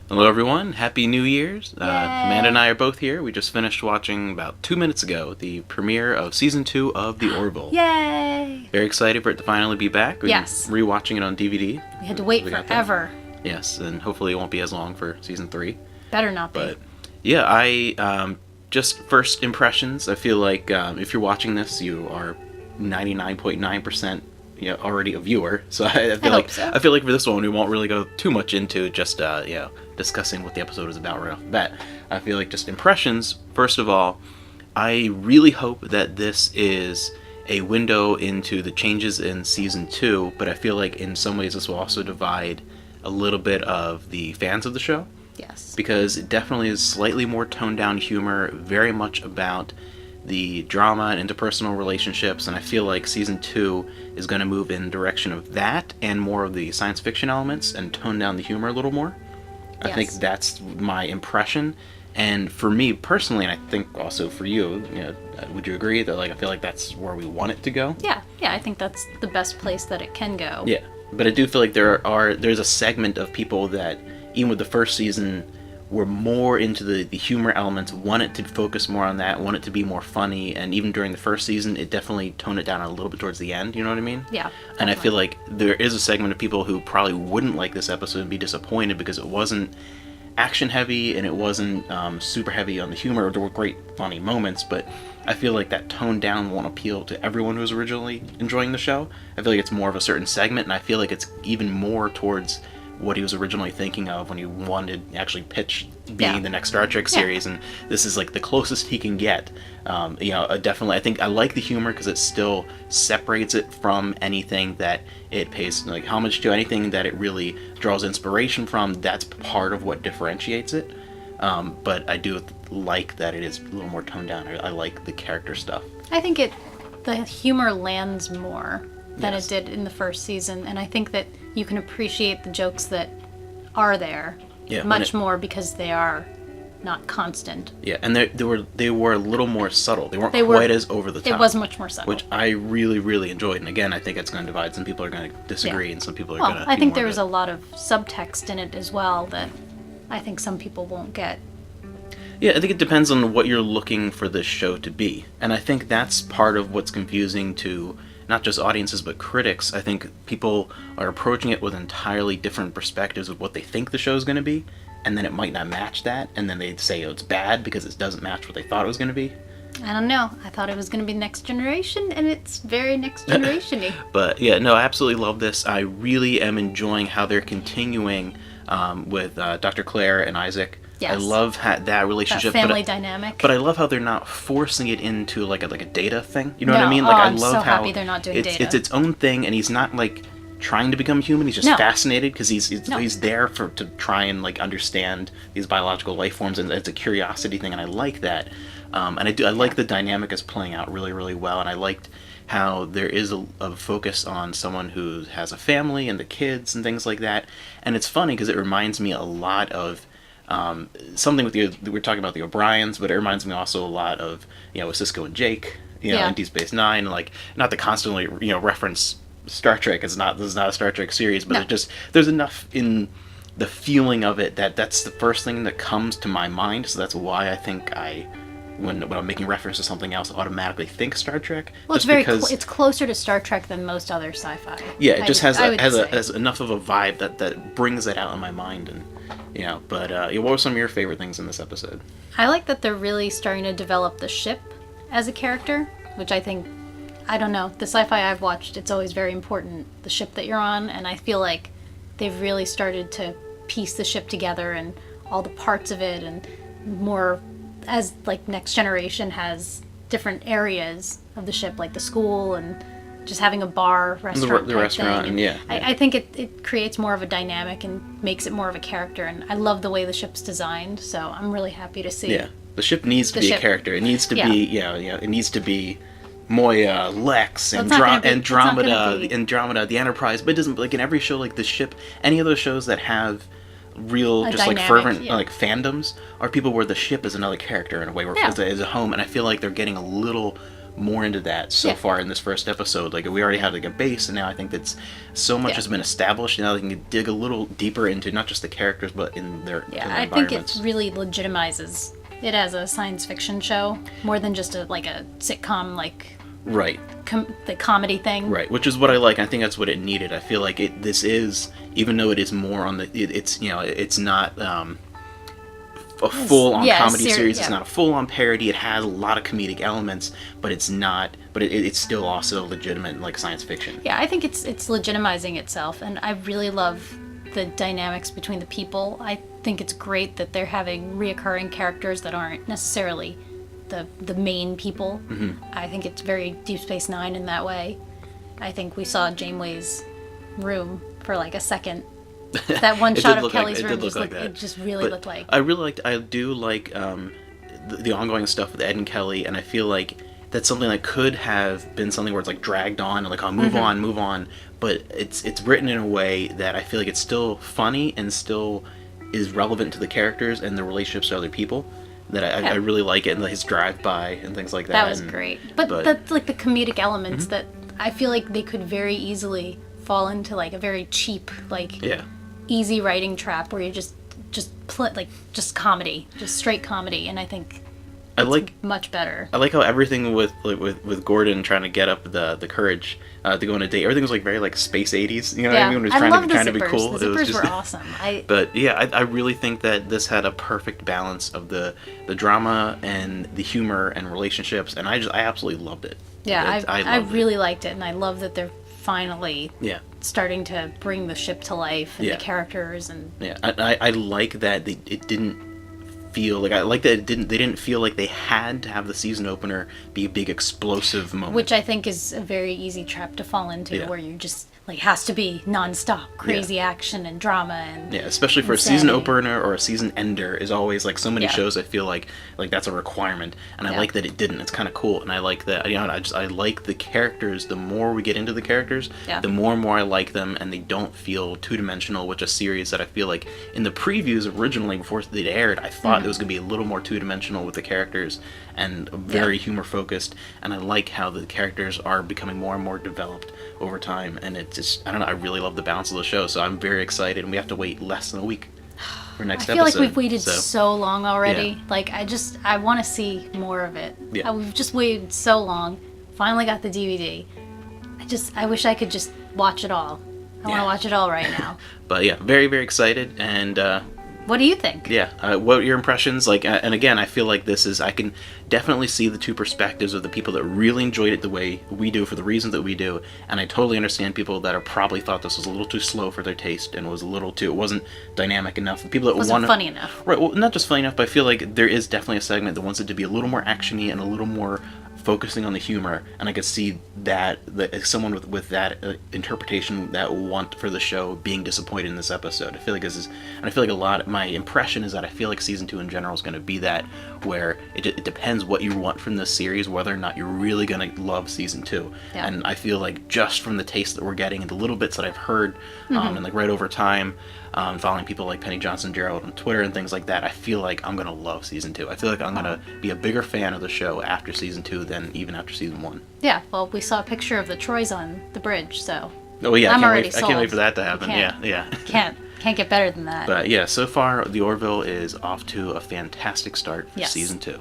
Hello, everyone. Happy New Year's. Yay. Amanda and I are both here. We just finished watching about 2 minutes ago the premiere of Season 2 of The Orville. Yay! Very excited for it to finally be back. We're Yes. rewatching it on DVD. We had to wait We got forever. Yes, and hopefully it won't be as long for Season 3. Better not be. But yeah, just first impressions. I feel like if you're watching this, you are 99.9% already a viewer. So I feel like so. I feel like for this one we won't really go too much into just discussing what the episode is about right off the bat. I feel like just impressions. First of all, I really hope that this is a window into the changes in season 2, but I feel like in some ways this will also divide a little bit of the fans of the show. Yes. Because it definitely is slightly more toned down humor, very much about the drama and interpersonal relationships, and I feel like season 2 is going to move in the direction of that and more of the science fiction elements and tone down the humor a little more. I think that's my impression, and for me personally, and I think also for you, would you agree that I feel like that's where we want it to go? Yeah, I think that's the best place that it can go. Yeah, but I do feel like there's a segment of people that, even with the first season, were more into the humor elements, wanted to focus more on that, wanted to be more funny, and even during the first season, it definitely toned it down a little bit towards the end, you know what I mean? Yeah. And I feel like there is a segment of people who probably wouldn't like this episode and be disappointed because it wasn't action heavy and it wasn't super heavy on the humor. There were great funny moments, but I feel like that toned down won't appeal to everyone who was originally enjoying the show. I feel like it's more of a certain segment, and I feel like it's even more towards what he was originally thinking of when he wanted to actually pitch being the next Star Trek series, and this is like the closest he can get. Definitely, I think I like the humor because it still separates it from anything that it pays like homage to, anything that it really draws inspiration from. That's part of what differentiates it. But I do like that it is a little more toned down. I like the character stuff. I think the humor lands more than it did in the first season, and I think that you can appreciate the jokes that are there much more because they are not constant. Yeah, and they were a little more subtle. They weren't quite as over the top. It was much more subtle, which I really, really enjoyed. And again, I think it's going to divide. Some people are going to disagree, and some people are going to. I think there was a lot of subtext in it as well that I think some people won't get. Yeah, I think it depends on what you're looking for this show to be, and I think that's part of what's confusing to not just audiences but critics. I think people are approaching it with entirely different perspectives of what they think the show is going to be, and then it might not match that, and then they say it's bad because it doesn't match what they thought it was going to be. I don't know. I thought it was going to be Next Generation, and it's very Next Generation-y. But yeah, no, I absolutely love this. I really am enjoying how they're continuing with Dr. Claire and Isaac. Yes. I love that relationship. That family dynamic. But I love how they're not forcing it into like a data thing. You know what I mean? No, I I'm love so how happy they're not doing data. It's its own thing, and he's not like trying to become human. He's just fascinated because he's there to try and like understand these biological life forms, and it's a curiosity thing, and I like that. And I like the dynamic is playing out really, really well, and I liked how there is a focus on someone who has a family and the kids and things like that. And it's funny because it reminds me a lot of something with we're talking about the O'Briens, but it reminds me also a lot of with Cisco and Jake, in Deep Space Nine. Like, not to constantly reference Star Trek. This is not a Star Trek series, but there's enough in the feeling of it that's the first thing that comes to my mind. So that's why I think when I'm making reference to something else, automatically think Star Trek. Well, it's closer to Star Trek than most other sci-fi. Yeah, it just has enough of a vibe that brings that out in my mind. And but what were some of your favorite things in this episode? I like that they're really starting to develop the ship as a character, which I think, I don't know, the sci-fi I've watched, it's always very important, the ship that you're on, and I feel like they've really started to piece the ship together and all the parts of it, and more as like Next Generation has different areas of the ship, like the school and just having a bar, restaurant, the restaurant, thing. And I think it creates more of a dynamic and makes it more of a character, and I love the way the ship's designed, so I'm really happy to see. Yeah, the ship needs to be a character. It needs to be, it needs to be Moya, Lex, Andromeda, the Enterprise, but it doesn't, like in every show, like the ship, any of those shows that have real just dynamic, like fervent like fandoms are people where the ship is another character in a way, where it's a home, and I feel like they're getting a little more into that so far in this first episode. Like, we already had like a base, and now I think that's so much has been established. Now they can dig a little deeper into not just the characters, but in their I think it really legitimizes it as a science fiction show more than just a sitcom, like right, the comedy thing. Right, which is what I like. I think that's what it needed. I feel like this is, even though it is more on the, it's it's not a full-on comedy series. It's not a full-on parody. It has a lot of comedic elements, but it's not. But it's still also legitimate, like science fiction. Yeah, I think it's legitimizing itself, and I really love the dynamics between the people. I think it's great that they're having reoccurring characters that aren't necessarily the main people. Mm-hmm. I think it's very Deep Space Nine in that way. I think we saw Janeway's room for like a second. That one shot of Kelly's room it just really looked like. I do like the ongoing stuff with Ed and Kelly, and I feel like that's something that could have been something where it's like dragged on and like, oh, move on, but it's written in a way that I feel like it's still funny and still is relevant to the characters and the relationships to other people. That I really like it, and his drive-by and things like that. That was great. But that's like the comedic elements that I feel like they could very easily fall into like a very cheap, like easy writing trap where you just comedy, just straight comedy, and I think it's much better. I like how everything with Gordon trying to get up the courage to go on a date, everything was like very like space 80s. You know what I mean? When he was trying to be cool. The zippers were awesome. But yeah, I really think that this had a perfect balance of the drama and the humor and relationships, and I absolutely loved it. Yeah, I really liked it, and I love that they're finally starting to bring the ship to life and the characters and I like that it didn't feel like, I like that they didn't feel like they had to have the season opener be a big explosive moment, which I think is a very easy trap to fall into, where you just like has to be nonstop crazy action and drama and especially for insanity. A season opener or a season ender is always like so many shows I feel like that's a requirement, and I like that it didn't. It's kind of cool, and I like that, I like the characters. The more we get into the characters, the more and more I like them, and they don't feel two-dimensional, which a series that I feel like in the previews originally before they aired, I thought it was going to be a little more two-dimensional with the characters and very humor-focused, and I like how the characters are becoming more and more developed over time, and it just, I don't know, I really love the balance of the show, so I'm very excited, and we have to wait less than a week for next episode. I feel like we've waited so long already. Like, I want to see more of it. We've just waited so long, finally got the DVD. I wish I could just watch it all. I want to watch it all right now. But yeah, very, very excited, and what do you think? Yeah, what are your impressions? Like, and again, I feel like I can definitely see the two perspectives of the people that really enjoyed it the way we do for the reasons that we do, and I totally understand people that are probably thought this was a little too slow for their taste and was a little too, it wasn't dynamic enough. The people that wasn't funny enough. Right, well, not just funny enough, but I feel like there is definitely a segment that wants it to be a little more actiony and a little more focusing on the humor, and I could see that someone with that interpretation, that want for the show, being disappointed in this episode. I feel like this is, and I feel like my impression is that I feel like season 2 in general is going to be that, where it depends what you want from this series, whether or not you're really going to love season 2. And I feel like just from the taste that we're getting and the little bits that I've heard, and like right over time, following people like Penny Johnson-Gerald on Twitter and things like that, I feel like I'm going to love season 2. I feel like I'm going to be a bigger fan of the show after season 2 than even after season 1. Yeah, well, we saw a picture of the Troys on the bridge, so oh yeah, I can't wait for that to happen. Can't get better than that. But yeah, so far the Orville is off to a fantastic start for season 2.